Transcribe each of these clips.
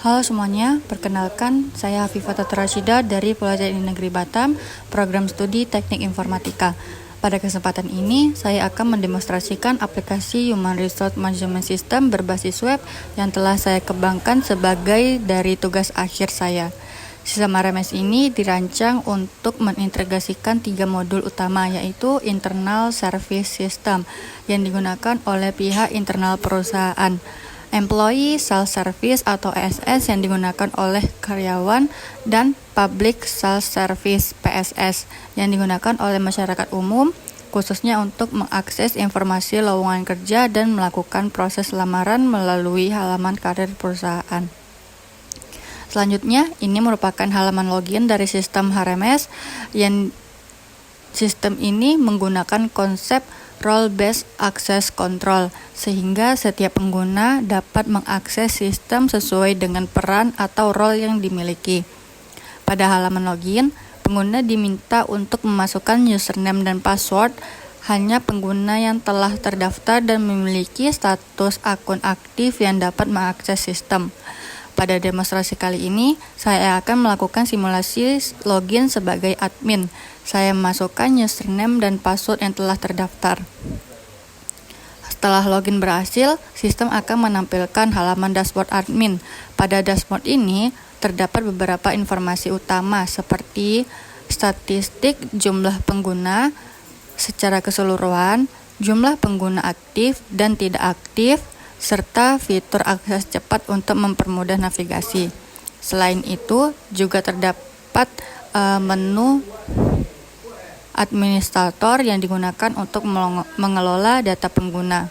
Halo semuanya, perkenalkan saya Hafifah Rashida dari Politeknik Negeri Batam, program studi Teknik Informatika. Pada kesempatan ini, saya akan mendemonstrasikan aplikasi Human Resource Management System berbasis web yang telah saya kembangkan sebagai dari tugas akhir saya. Sistem RMS ini dirancang untuk mengintegrasikan 3 modul utama, yaitu Internal Service System yang digunakan oleh pihak internal perusahaan, Employee Self-Service atau ESS yang digunakan oleh karyawan, dan Public Self-Service PSS yang digunakan oleh masyarakat umum, khususnya untuk mengakses informasi lowongan kerja dan melakukan proses lamaran melalui halaman karir perusahaan. Selanjutnya, ini merupakan halaman login dari sistem HRMS yang sistem ini menggunakan konsep Role-Based Access Control, sehingga setiap pengguna dapat mengakses sistem sesuai dengan peran atau role yang dimiliki. Pada halaman login, pengguna diminta untuk memasukkan username dan password hanya pengguna yang telah terdaftar dan memiliki status akun aktif yang dapat mengakses sistem. Pada demonstrasi kali ini, saya akan melakukan simulasi login sebagai admin. Saya memasukkan username dan password yang telah terdaftar. Setelah login berhasil, sistem akan menampilkan halaman dashboard admin. Pada dashboard ini, terdapat beberapa informasi utama seperti statistik jumlah pengguna secara keseluruhan, jumlah pengguna aktif dan tidak aktif, serta fitur akses cepat untuk mempermudah navigasi. Selain itu, juga terdapat menu administrator yang digunakan untuk mengelola data pengguna.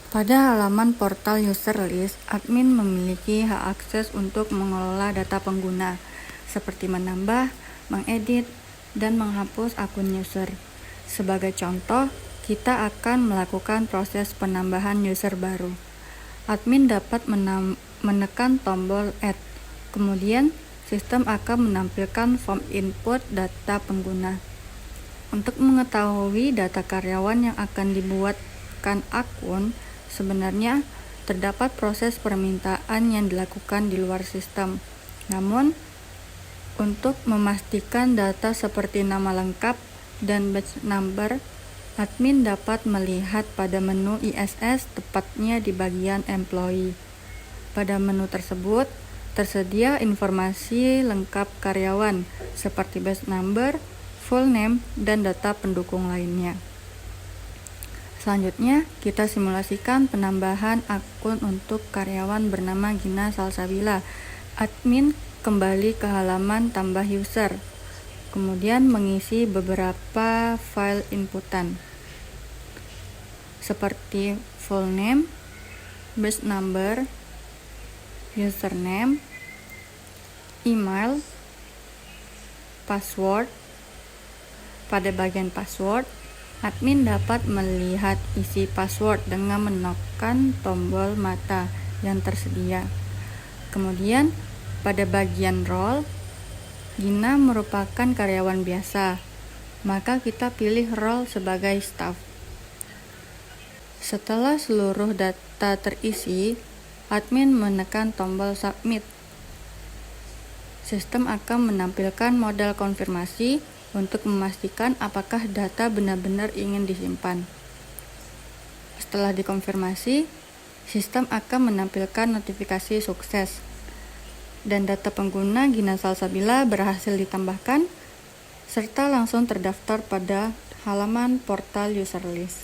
Pada halaman portal user list, admin memiliki hak akses untuk mengelola data pengguna, seperti menambah, mengedit, dan menghapus akun user. Sebagai contoh, kita akan melakukan proses penambahan user baru. Admin dapat menekan tombol Add. Kemudian, sistem akan menampilkan form input data pengguna. Untuk mengetahui data karyawan yang akan dibuatkan akun, sebenarnya terdapat proses permintaan yang dilakukan di luar sistem. Namun, untuk memastikan data seperti nama lengkap dan batch number, admin dapat melihat pada menu ISS, tepatnya di bagian Employee. Pada menu tersebut, tersedia informasi lengkap karyawan, seperti batch number, full name, dan data pendukung lainnya. Selanjutnya, kita simulasikan penambahan akun untuk karyawan bernama Gina Salsabila. Admin kembali ke halaman tambah user, kemudian mengisi beberapa file inputan seperti full name, batch number, username, email, password. Pada bagian password, admin dapat melihat isi password dengan menekan tombol mata yang tersedia. Kemudian, pada bagian role, Gina merupakan karyawan biasa, maka kita pilih role sebagai staff. Setelah seluruh data terisi, admin menekan tombol submit. Sistem akan menampilkan modal konfirmasi untuk memastikan apakah data benar-benar ingin disimpan. Setelah dikonfirmasi, sistem akan menampilkan notifikasi sukses dan data pengguna Gina Salsabila berhasil ditambahkan serta langsung terdaftar pada halaman portal user list.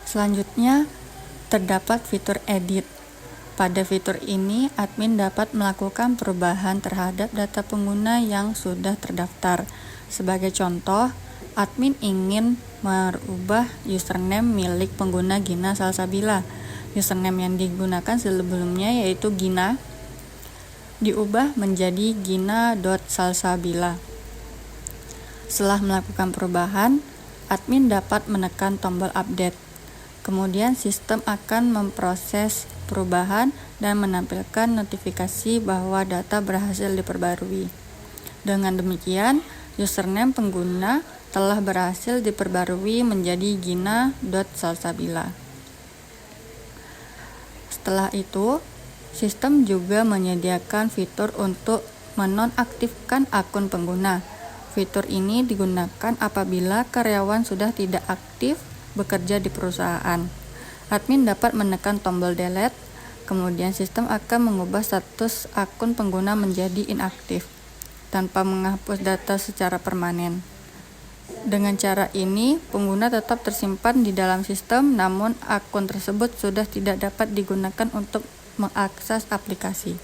Selanjutnya, terdapat fitur edit. Pada fitur ini, admin dapat melakukan perubahan terhadap data pengguna yang sudah terdaftar. Sebagai contoh, admin ingin merubah username milik pengguna Gina Salsabila. Username yang digunakan sebelumnya yaitu Gina, diubah menjadi gina.salsabila. Setelah melakukan perubahan, admin dapat menekan tombol update. Kemudian sistem akan memproses perubahan dan menampilkan notifikasi bahwa data berhasil diperbarui. Dengan demikian, username pengguna telah berhasil diperbarui menjadi gina.salsabila. Setelah itu, sistem juga menyediakan fitur untuk menonaktifkan akun pengguna. Fitur ini digunakan apabila karyawan sudah tidak aktif bekerja di perusahaan. Admin dapat menekan tombol delete, kemudian sistem akan mengubah status akun pengguna menjadi inaktif tanpa menghapus data secara permanen. Dengan cara ini, pengguna tetap tersimpan di dalam sistem, namun akun tersebut sudah tidak dapat digunakan untuk mengakses aplikasi.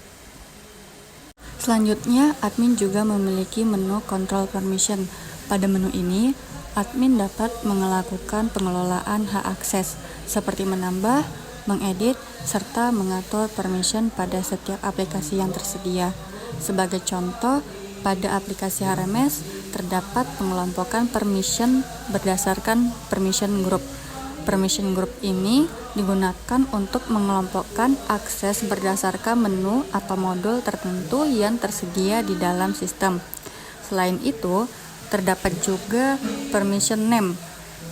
Selanjutnya, admin juga memiliki menu Control Permission. Pada menu ini, admin dapat melakukan pengelolaan hak akses, seperti menambah, mengedit, serta mengatur permission pada setiap aplikasi yang tersedia. Sebagai contoh, pada aplikasi HRMS, terdapat pengelompokan permission berdasarkan permission group. Permission group ini digunakan untuk mengelompokkan akses berdasarkan menu atau modul tertentu yang tersedia di dalam sistem. Selain itu, terdapat juga permission name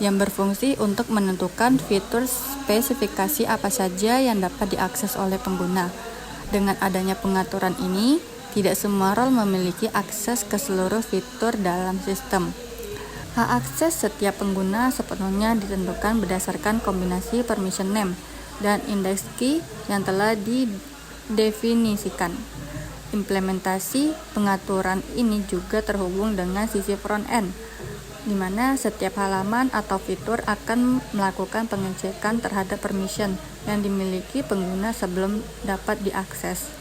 yang berfungsi untuk menentukan fitur spesifikasi apa saja yang dapat diakses oleh pengguna. Dengan adanya pengaturan ini, tidak semua role memiliki akses ke seluruh fitur dalam sistem. Hak akses setiap pengguna sepenuhnya ditentukan berdasarkan kombinasi permission name dan index key yang telah didefinisikan. Implementasi pengaturan ini juga terhubung dengan sisi front-end, di mana setiap halaman atau fitur akan melakukan pengecekan terhadap permission yang dimiliki pengguna sebelum dapat diakses.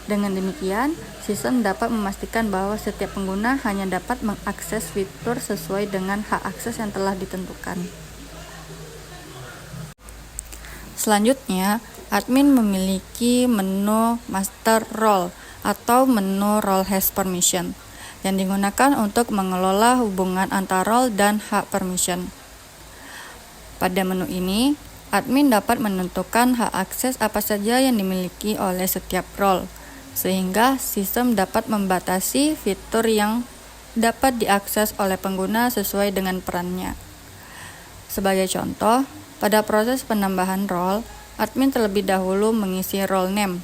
Dengan demikian, sistem dapat memastikan bahwa setiap pengguna hanya dapat mengakses fitur sesuai dengan hak akses yang telah ditentukan. Selanjutnya, admin memiliki menu Master Role atau menu Role Has Permission yang digunakan untuk mengelola hubungan antar role dan hak permission. Pada menu ini, admin dapat menentukan hak akses apa saja yang dimiliki oleh setiap role, sehingga sistem dapat membatasi fitur yang dapat diakses oleh pengguna sesuai dengan perannya. Sebagai contoh, pada proses penambahan role, admin terlebih dahulu mengisi role name.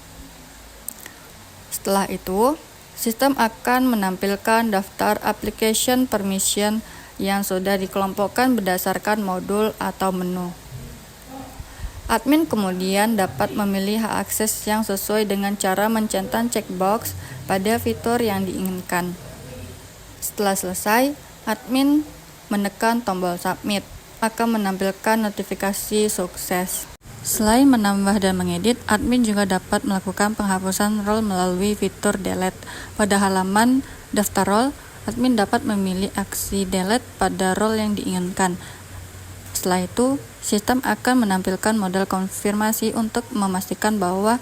Setelah itu, sistem akan menampilkan daftar application permission yang sudah dikelompokkan berdasarkan modul atau menu. Admin kemudian dapat memilih hak akses yang sesuai dengan cara mencentang checkbox pada fitur yang diinginkan. Setelah selesai, admin menekan tombol submit, akan menampilkan notifikasi sukses. Selain menambah dan mengedit, admin juga dapat melakukan penghapusan role melalui fitur delete. Pada halaman daftar role, admin dapat memilih aksi delete pada role yang diinginkan. Setelah itu, sistem akan menampilkan modal konfirmasi untuk memastikan bahwa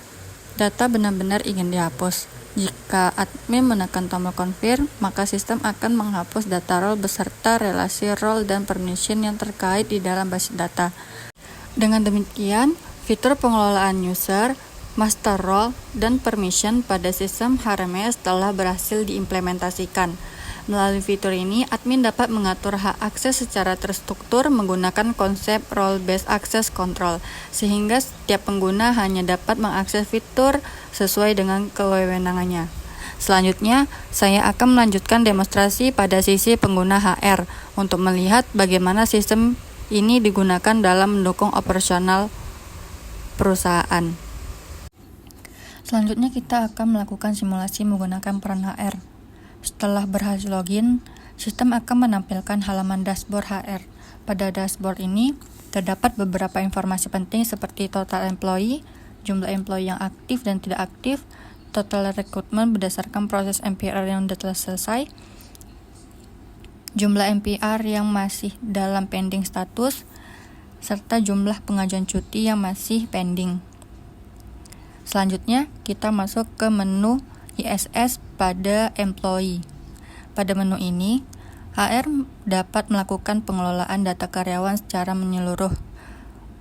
data benar-benar ingin dihapus. Jika admin menekan tombol confirm, maka sistem akan menghapus data role beserta relasi role dan permission yang terkait di dalam basis data. Dengan demikian, fitur pengelolaan user, master role, dan permission pada sistem HRMS telah berhasil diimplementasikan. Melalui fitur ini, admin dapat mengatur hak akses secara terstruktur menggunakan konsep role-based access control, sehingga setiap pengguna hanya dapat mengakses fitur sesuai dengan kewenangannya. Selanjutnya, saya akan melanjutkan demonstrasi pada sisi pengguna HR untuk melihat bagaimana sistem ini digunakan dalam mendukung operasional perusahaan. Selanjutnya kita akan melakukan simulasi menggunakan peran HR. Setelah berhasil login, sistem akan menampilkan halaman dashboard HR. Pada dashboard ini, terdapat beberapa informasi penting seperti total employee, jumlah employee yang aktif dan tidak aktif, total recruitment berdasarkan proses MPR yang sudah selesai, jumlah MPR yang masih dalam pending status, serta jumlah pengajuan cuti yang masih pending. Selanjutnya, kita masuk ke menu ISS pada employee. Pada menu ini, HR dapat melakukan pengelolaan data karyawan secara menyeluruh.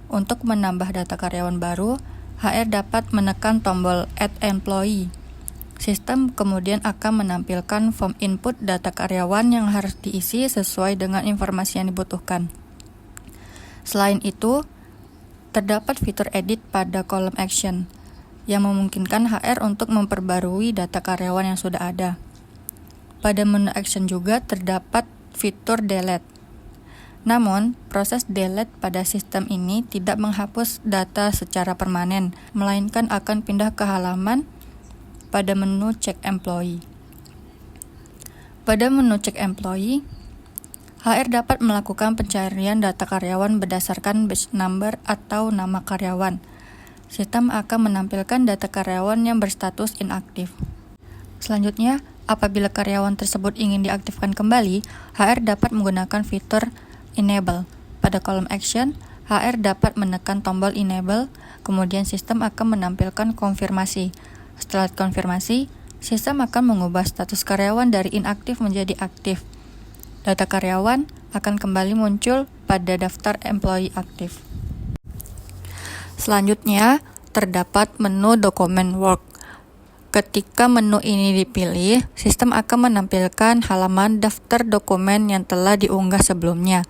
Untuk menambah data karyawan baru, HR dapat menekan tombol Add Employee. Sistem kemudian akan menampilkan form input data karyawan yang harus diisi sesuai dengan informasi yang dibutuhkan. Selain itu, Terdapat fitur edit pada kolom action yang memungkinkan HR untuk memperbarui data karyawan yang sudah ada. Pada menu action juga terdapat fitur delete. Namun, proses delete pada sistem ini tidak menghapus data secara permanen, melainkan akan pindah ke halaman pada menu check employee. Pada menu check employee, HR dapat melakukan pencarian data karyawan berdasarkan batch number atau nama karyawan. Sistem akan menampilkan data karyawan yang berstatus inaktif. Selanjutnya, apabila karyawan tersebut ingin diaktifkan kembali, HR dapat menggunakan fitur Enable. Pada kolom action, HR dapat menekan tombol Enable, kemudian sistem akan menampilkan konfirmasi. Setelah konfirmasi, sistem akan mengubah status karyawan dari inaktif menjadi aktif. Data karyawan akan kembali muncul pada daftar employee aktif. Selanjutnya, terdapat menu dokumen work. Ketika menu ini dipilih, sistem akan menampilkan halaman daftar dokumen yang telah diunggah sebelumnya.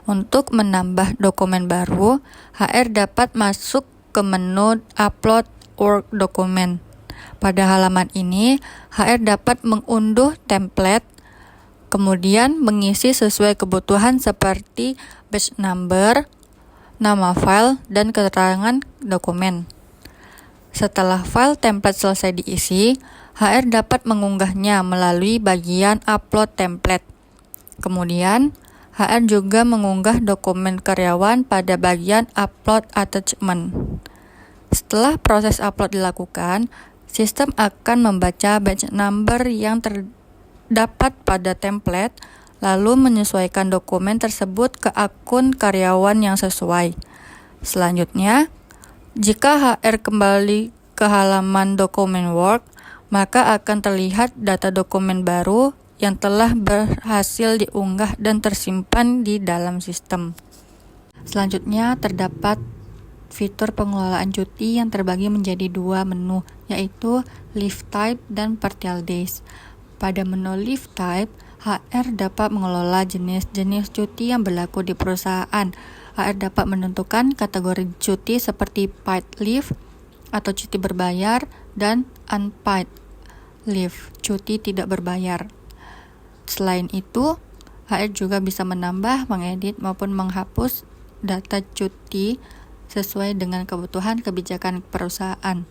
Untuk menambah dokumen baru, HR dapat masuk ke menu Upload Work Document. Pada halaman ini, HR dapat mengunduh template, kemudian mengisi sesuai kebutuhan seperti batch number, nama file, dan keterangan dokumen. Setelah file template selesai diisi, HR dapat mengunggahnya melalui bagian upload template. Kemudian, HR juga mengunggah dokumen karyawan pada bagian upload attachment. Setelah proses upload dilakukan, sistem akan membaca batch number yang terdapat pada template, lalu menyesuaikan dokumen tersebut ke akun karyawan yang sesuai. Selanjutnya, jika HR kembali ke halaman dokumen work, maka akan terlihat data dokumen baru yang telah berhasil diunggah dan tersimpan di dalam sistem. Selanjutnya, terdapat fitur pengelolaan cuti yang terbagi menjadi dua menu, yaitu Leave Type dan Partial Days. Pada menu Leave Type, HR dapat mengelola jenis-jenis cuti yang berlaku di perusahaan. HR dapat menentukan kategori cuti seperti paid leave atau cuti berbayar dan unpaid leave, cuti tidak berbayar. Selain itu, HR juga bisa menambah, mengedit maupun menghapus data cuti sesuai dengan kebutuhan kebijakan perusahaan.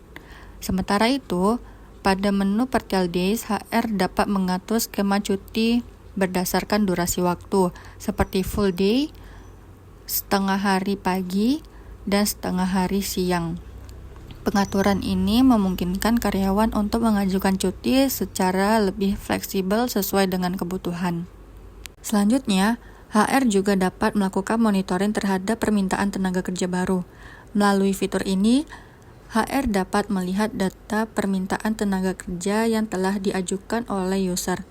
Sementara itu, pada menu Partial Days, HR dapat mengatur skema cuti berdasarkan durasi waktu, seperti full day, setengah hari pagi, dan setengah hari siang. Pengaturan ini memungkinkan karyawan untuk mengajukan cuti secara lebih fleksibel sesuai dengan kebutuhan. Selanjutnya, HR juga dapat melakukan monitoring terhadap permintaan tenaga kerja baru. Melalui fitur ini, HR dapat melihat data permintaan tenaga kerja yang telah diajukan oleh user,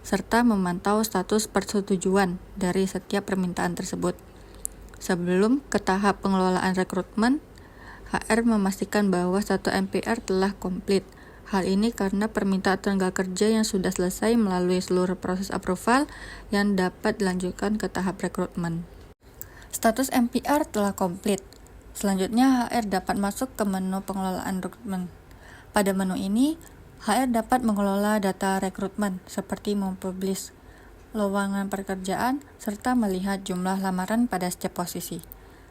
serta memantau status persetujuan dari setiap permintaan tersebut. Sebelum ke tahap pengelolaan rekrutmen, HR memastikan bahwa satu MPR telah komplit. Hal ini karena permintaan tenaga kerja yang sudah selesai melalui seluruh proses approval yang dapat dilanjutkan ke tahap rekrutmen. Status MPR telah komplit. Selanjutnya, HR dapat masuk ke menu pengelolaan rekrutmen. Pada menu ini, HR dapat mengelola data rekrutmen seperti mempublish lowongan pekerjaan serta melihat jumlah lamaran pada setiap posisi.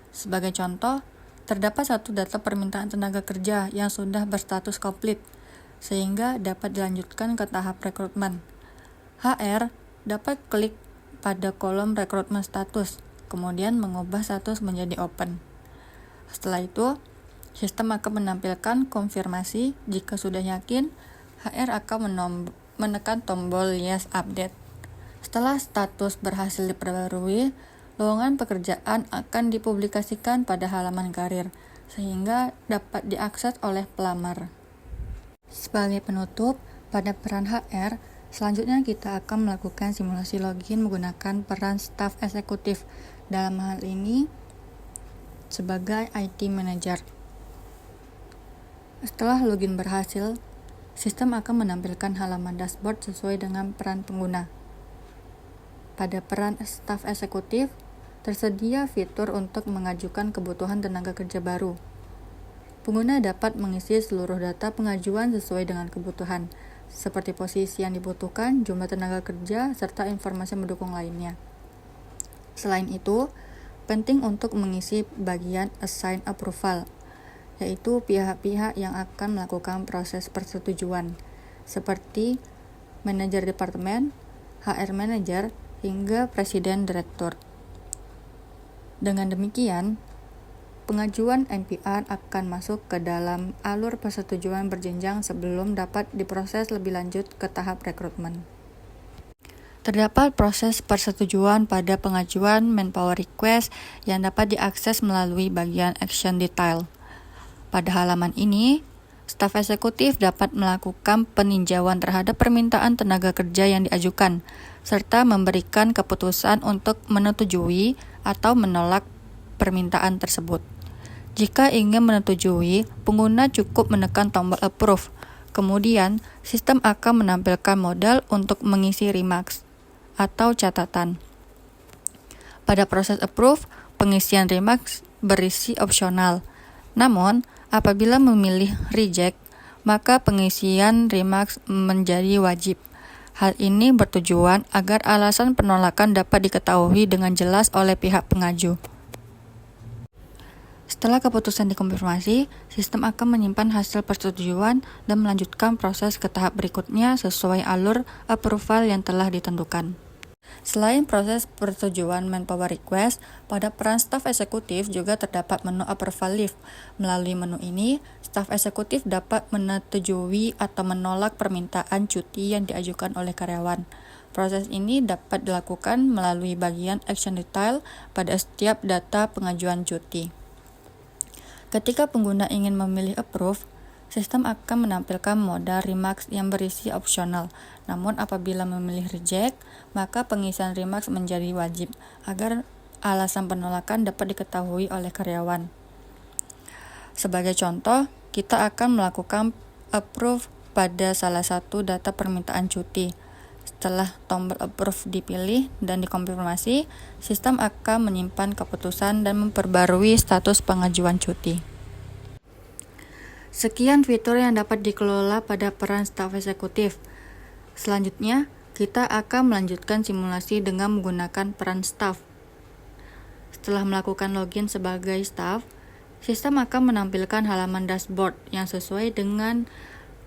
Sebagai contoh, terdapat satu data permintaan tenaga kerja yang sudah berstatus komplit, sehingga dapat dilanjutkan ke tahap rekrutmen. HR dapat klik pada kolom rekrutmen status, kemudian mengubah status menjadi open. Setelah itu, sistem akan menampilkan konfirmasi. Jika sudah yakin, HR akan menekan tombol Yes Update. Setelah status berhasil diperbarui, lowongan pekerjaan akan dipublikasikan pada halaman karir, sehingga dapat diakses oleh pelamar. Sebagai penutup, pada peran HR, selanjutnya kita akan melakukan simulasi login menggunakan peran staf eksekutif. Dalam hal ini, sebagai IT Manager. Setelah login berhasil, sistem akan menampilkan halaman dashboard sesuai dengan peran pengguna. Pada peran staf eksekutif, tersedia fitur untuk mengajukan kebutuhan tenaga kerja baru. Pengguna dapat mengisi seluruh data pengajuan sesuai dengan kebutuhan, seperti posisi yang dibutuhkan, jumlah tenaga kerja, serta informasi mendukung lainnya. Selain itu, penting untuk mengisi bagian Assign Approval, yaitu pihak-pihak yang akan melakukan proses persetujuan, seperti manajer departemen, HR manager, hingga presiden direktur. Dengan demikian, pengajuan NPR akan masuk ke dalam alur persetujuan berjenjang sebelum dapat diproses lebih lanjut ke tahap rekrutmen. Terdapat proses persetujuan pada pengajuan manpower request yang dapat diakses melalui bagian Action Detail. Pada halaman ini, staf eksekutif dapat melakukan peninjauan terhadap permintaan tenaga kerja yang diajukan, serta memberikan keputusan untuk menyetujui atau menolak permintaan tersebut. Jika ingin menyetujui, pengguna cukup menekan tombol Approve. Kemudian, sistem akan menampilkan modal untuk mengisi remarks atau catatan. Pada proses Approve, pengisian remarks berisi opsional. Namun, apabila memilih Reject, maka pengisian remarks menjadi wajib. Hal ini bertujuan agar alasan penolakan dapat diketahui dengan jelas oleh pihak pengaju. Setelah keputusan dikonfirmasi, sistem akan menyimpan hasil persetujuan dan melanjutkan proses ke tahap berikutnya sesuai alur approval yang telah ditentukan. Selain proses persetujuan manpower request, pada peran staf eksekutif juga terdapat menu approval list. Melalui menu ini, staf eksekutif dapat menyetujui atau menolak permintaan cuti yang diajukan oleh karyawan. Proses ini dapat dilakukan melalui bagian Action Detail pada setiap data pengajuan cuti. Ketika pengguna ingin memilih Approve, sistem akan menampilkan modal remarks yang berisi opsional. Namun apabila memilih Reject, maka pengisian remarks menjadi wajib agar alasan penolakan dapat diketahui oleh karyawan. Sebagai contoh, kita akan melakukan Approve pada salah satu data permintaan cuti. Setelah tombol Approve dipilih dan dikonfirmasi, sistem akan menyimpan keputusan dan memperbarui status pengajuan cuti. Sekian fitur yang dapat dikelola pada peran staf eksekutif. Selanjutnya, kita akan melanjutkan simulasi dengan menggunakan peran staf. Setelah melakukan login sebagai staf, sistem akan menampilkan halaman dashboard yang sesuai dengan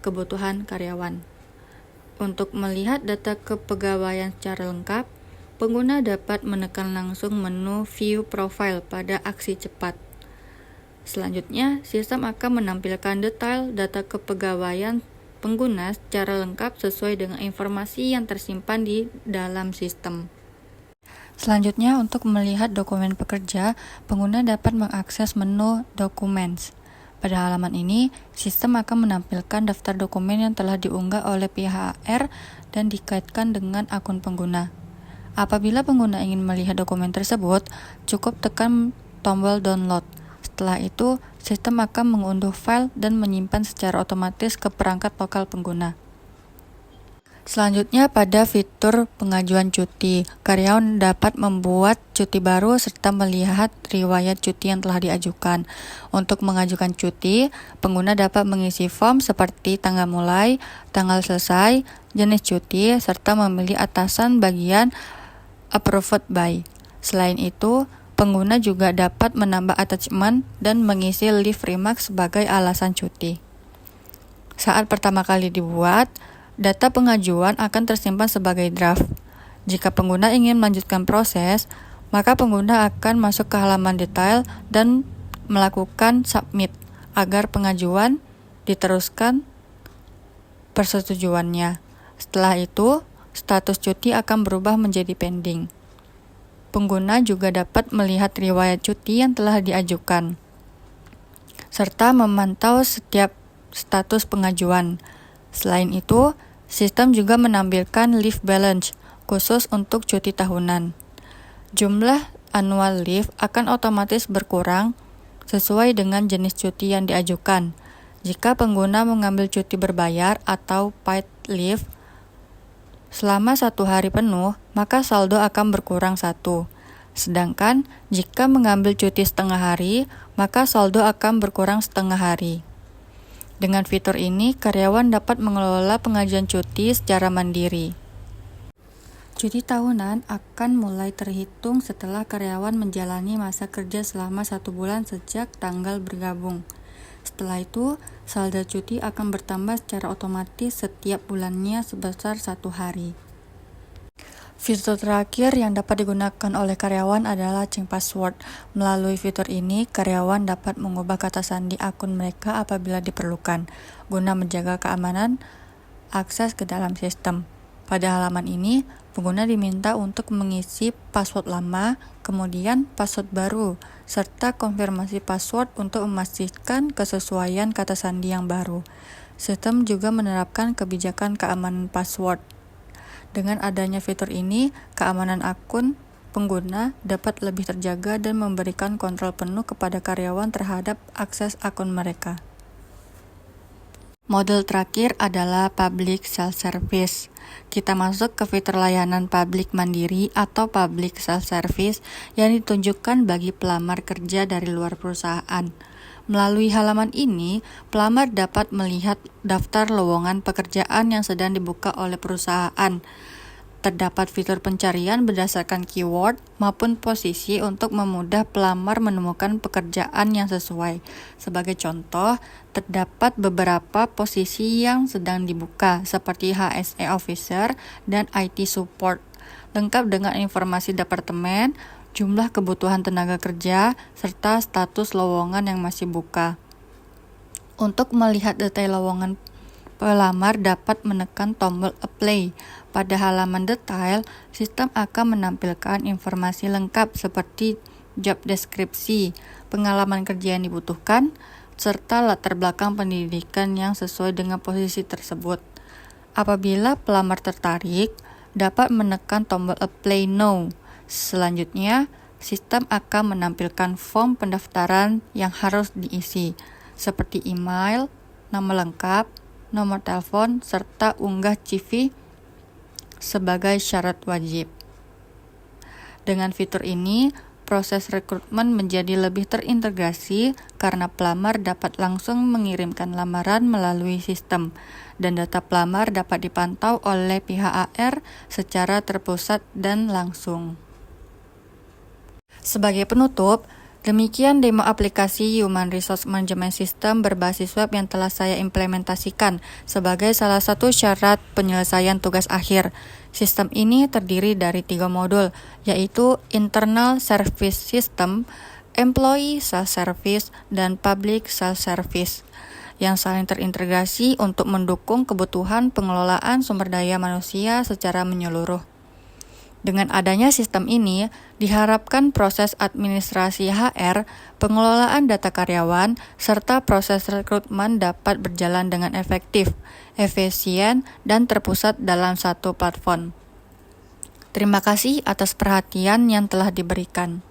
kebutuhan karyawan. Untuk melihat data kepegawaian secara lengkap, pengguna dapat menekan langsung menu View Profile pada aksi cepat. Selanjutnya, sistem akan menampilkan detail data kepegawaian pengguna secara lengkap sesuai dengan informasi yang tersimpan di dalam sistem. Selanjutnya, untuk melihat dokumen pekerja, pengguna dapat mengakses menu Documents. Pada halaman ini, sistem akan menampilkan daftar dokumen yang telah diunggah oleh pihak HR dan dikaitkan dengan akun pengguna. Apabila pengguna ingin melihat dokumen tersebut, cukup tekan tombol Download. Setelah itu, sistem akan mengunduh file dan menyimpan secara otomatis ke perangkat lokal pengguna. Selanjutnya, pada fitur pengajuan cuti, karyawan dapat membuat cuti baru serta melihat riwayat cuti yang telah diajukan. Untuk mengajukan cuti, pengguna dapat mengisi form seperti tanggal mulai, tanggal selesai, jenis cuti, serta memilih atasan bagian Approved by. Selain itu, pengguna juga dapat menambah attachment dan mengisi leave remarks sebagai alasan cuti. Saat pertama kali dibuat, data pengajuan akan tersimpan sebagai draft. Jika pengguna ingin melanjutkan proses, maka pengguna akan masuk ke halaman detail dan melakukan submit agar pengajuan diteruskan persetujuannya. Setelah itu, status cuti akan berubah menjadi pending. Pengguna juga dapat melihat riwayat cuti yang telah diajukan, serta memantau setiap status pengajuan. Selain itu, sistem juga menampilkan leave balance khusus untuk cuti tahunan. Jumlah annual leave akan otomatis berkurang sesuai dengan jenis cuti yang diajukan. Jika pengguna mengambil cuti berbayar atau paid leave selama 1 hari penuh, maka saldo akan berkurang 1. Sedangkan jika mengambil cuti setengah hari, maka saldo akan berkurang setengah hari. Dengan fitur ini, karyawan dapat mengelola pengajuan cuti secara mandiri. Cuti tahunan akan mulai terhitung setelah karyawan menjalani masa kerja selama 1 bulan sejak tanggal bergabung. Setelah itu, saldo cuti akan bertambah secara otomatis setiap bulannya sebesar 1 hari. Fitur terakhir yang dapat digunakan oleh karyawan adalah change password. Melalui fitur ini, karyawan dapat mengubah kata sandi akun mereka apabila diperlukan, guna menjaga keamanan akses ke dalam sistem. Pada halaman ini, pengguna diminta untuk mengisi password lama, kemudian password baru, serta konfirmasi password untuk memastikan kesesuaian kata sandi yang baru. Sistem juga menerapkan kebijakan keamanan password. Dengan adanya fitur ini, keamanan akun pengguna dapat lebih terjaga dan memberikan kontrol penuh kepada karyawan terhadap akses akun mereka. Model terakhir adalah Public Self-Service. Kita masuk ke fitur layanan publik mandiri atau Public Self-Service yang ditunjukkan bagi pelamar kerja dari luar perusahaan. Melalui halaman ini, pelamar dapat melihat daftar lowongan pekerjaan yang sedang dibuka oleh perusahaan. Terdapat fitur pencarian berdasarkan keyword maupun posisi untuk memudah pelamar menemukan pekerjaan yang sesuai. Sebagai contoh, terdapat beberapa posisi yang sedang dibuka, seperti HSE Officer dan IT Support, lengkap dengan informasi departemen, jumlah kebutuhan tenaga kerja, serta status lowongan yang masih buka. Untuk melihat detail lowongan, pelamar dapat menekan tombol Apply. Pada halaman detail, sistem akan menampilkan informasi lengkap seperti job deskripsi, pengalaman kerja yang dibutuhkan, serta latar belakang pendidikan yang sesuai dengan posisi tersebut. Apabila pelamar tertarik, dapat menekan tombol Apply Now. Selanjutnya, sistem akan menampilkan form pendaftaran yang harus diisi, seperti email, nama lengkap, nomor telepon, serta unggah CV sebagai syarat wajib. Dengan fitur ini, proses rekrutmen menjadi lebih terintegrasi karena pelamar dapat langsung mengirimkan lamaran melalui sistem, dan data pelamar dapat dipantau oleh pihak HR secara terpusat dan langsung. Sebagai penutup, demikian demo aplikasi Human Resource Management System berbasis web yang telah saya implementasikan sebagai salah satu syarat penyelesaian tugas akhir. Sistem ini terdiri dari 3 modul, yaitu Internal Service System, Employee Self-Service, dan Public Self-Service, yang saling terintegrasi untuk mendukung kebutuhan pengelolaan sumber daya manusia secara menyeluruh. Dengan adanya sistem ini, diharapkan proses administrasi HR, pengelolaan data karyawan, serta proses rekrutmen dapat berjalan dengan efektif, efisien, dan terpusat dalam satu platform. Terima kasih atas perhatian yang telah diberikan.